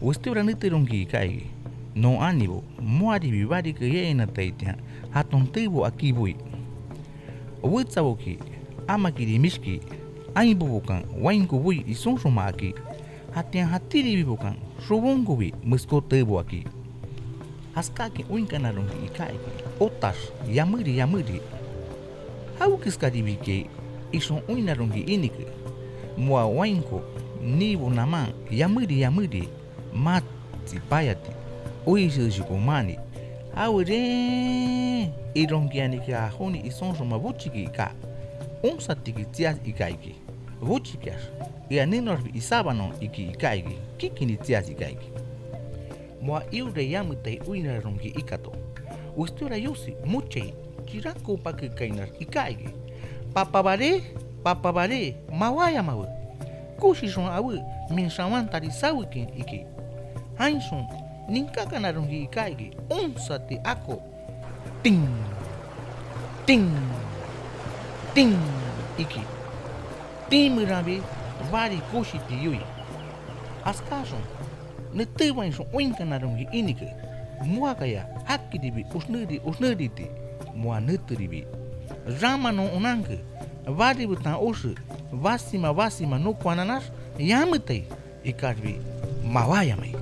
Westiora neteronki kai no anibo moaribi bari keyainataitian jaton teebo akibui Wetsaboki amakiri mishkii ainbobokan wainko bui isonxoma aki jatian jatiribibokan xobonkobi meskó teebo aki Jaskakin oinkanabironki kai otaax yameri Jawekeskaribikiai Ixon oinaronki inike moa wainko niibo naman yameri mati payati oinkanabironki awere ironki anike ajoni isonxoma bochiki ka onsatiki tias ikaiki bochikias ianenorbi isabanon iki ikaiki kikini tias ikaiki moa iure yametai oinaronki ikato Westiora yosi mochei kirako pakikainar ikaiki papabare mawaya mawe kushishon awe minsawantari sawikin iki Ixon ninkakanaronki ikaiki onsati ako ting iki timirabe bari koshiti yui askason netewainson oinkanaronki inike muakaya hakiribi usneriti mua neteribi ramanon onanke bari butan osu vasima no kwananas yametai ikarbi mawaya mai